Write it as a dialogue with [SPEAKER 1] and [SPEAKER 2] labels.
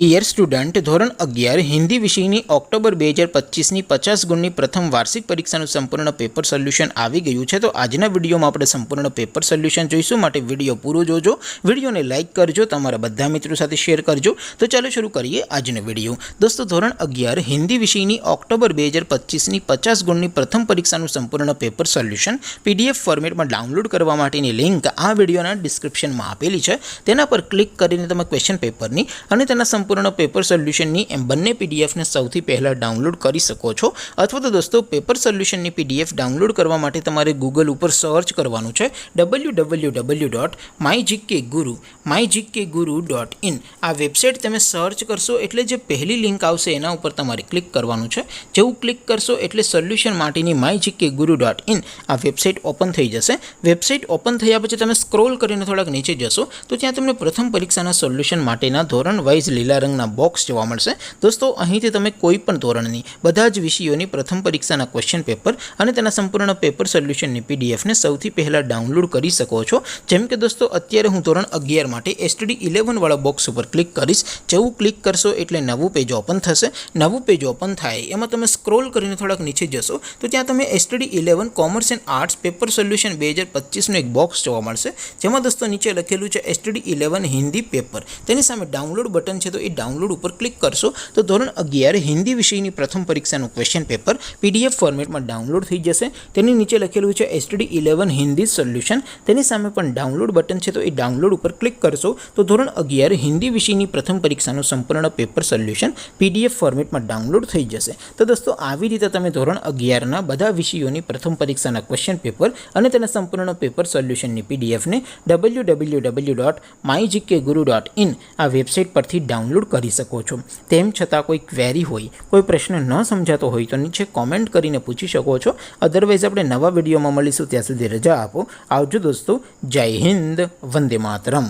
[SPEAKER 1] Dear student, ધોરણ 11 હિન્દી વિષયની October 2025ની 50 ગુણની પ્રથમ વાર્ષિક પરીક્ષાનું સંપૂર્ણ પેપર સોલ્યુશન આવી ગયું છે। તો આજના વિડીયોમાં આપણે સંપૂર્ણ પેપર સોલ્યુશન જોઈશું, માટે વિડીયો પૂરો જોજો, વિડીયોને લાઇક કરજો, તમારા બધા મિત્રો સાથે શેર કરજો। તો ચાલો શરૂ કરીએ આજનો વિડીયો। દોસ્તો, ધોરણ 11 હિન્દી વિષયની ઓક્ટોબર 2025ની 50 ગુણની પ્રથમ પરીક્ષાનું સંપૂર્ણ પેપર સોલ્યુશન પીડીએફ ફોર્મેટમાં ડાઉનલોડ કરવા માટેની લિંક આ વિડીયોના ડિસ્ક્રિપ્શનમાં આપેલી છે। તેના પર ક્લિક કરીને તમે ક્વેશ્ચન પેપરની અને તેના સંપૂર્ણ પેપર સોલ્યુશનની એમ બંને પીડીએફને સૌથી પહેલાં ડાઉનલોડ કરી શકો છો। અથવા તો દોસ્તો, પેપર સોલ્યુશનની પીડીએફ ડાઉનલોડ કરવા માટે તમારે ગૂગલ ઉપર સર્ચ કરવાનું છે www.mygkguru.in। આ વેબસાઇટ તમે સર્ચ કરશો એટલે જે પહેલી લિંક આવશે એના ઉપર તમારે ક્લિક કરવાનું છે। જેવું ક્લિક કરશો એટલે સોલ્યુશન માટેની mygkguru.in આ વેબસાઇટ ઓપન થઈ જશે। વેબસાઇટ ઓપન થયા પછી તમે સ્ક્રોલ કરીને થોડાક નીચે જશો તો ત્યાં તમને પ્રથમ પરીક્ષાના સોલ્યુશન માટેના ધોરણ વાઇઝ લીલા રંગના બોક્સ જોવા મળશે। દોસ્તો, અહીંથી તમે કોઈ પણ ધોરણની બધા જ વિષયોની પ્રથમ પરીક્ષાના ક્વેશ્ચન પેપર અને તેના સંપૂર્ણ પેપર સોલ્યુશનની પીડીએફને સૌથી પહેલાં ડાઉનલોડ કરી શકો છો। જેમ કે દોસ્તો, અત્યારે હું ધોરણ 11 માટે STD 11 વાળા બોક્સ ઉપર ક્લિક કરીશ। જેવું ક્લિક કરશો એટલે નવું પેજ ઓપન થશે। નવું પેજ ઓપન થાય એમાં તમે સ્ક્રોલ કરીને થોડાક નીચે જશો તો ત્યાં તમે STD 11 commerce and arts paper solution 2025નું એક બોક્સ જોવા મળશે। જેમાં દોસ્તો નીચે લખેલું છે STD 11 હિન્દી પેપર, તેની સામે ડાઉનલોડ બટન છે, તો એ ડાઉનલોડ ઉપર ક્લિક કરશો તો ધોરણ 11 હિન્દી વિષયની પ્રથમ પરીક્ષાનું ક્વેશ્ચન પેપર પીડીએફ ફોર્મેટમાં ડાઉનલોડ થઈ જશે। તેની નીચે લખેલું છે STD 11 હિન્દી સોલ્યુશન, તેની સામે પણ ડાઉનલોડ બટન છે, તો એ ડાઉનલોડ ઉપર ક્લિક કરશો તો ધોરણ 11 હિન્દી વિષયની પ્રથમ પરીક્ષાનું સંપૂર્ણ પેપર સોલ્યુશન પીડીએફ ફોર્મેટમાં ડાઉનલોડ થઈ જશે। તો દોસ્તો, આવી રીતે તમે ધોરણ 11ના બધા વિષયોની પ્રથમ પરીક્ષાના ક્વેશ્ચન પેપર અને તેના સંપૂર્ણ પેપર સોલ્યુશનની પીડીએફને www.mygkguru.in આ વેબસાઇટ પરથી ડાઉનલોડ કરી શકો છો। તેમ છતાં કોઈ ક્વેરી હોય, કોઈ પ્રશ્ન ન સમજાતો હોય તો નીચે કોમેન્ટ કરીને પૂછી શકો છો। અધરવાઇઝ આપણે નવા વિડીયોમાં મળીશું, ત્યાં સુધી રજા આપો। આવજો દોસ્તો, જય હિન્દ, વંદે માતરમ।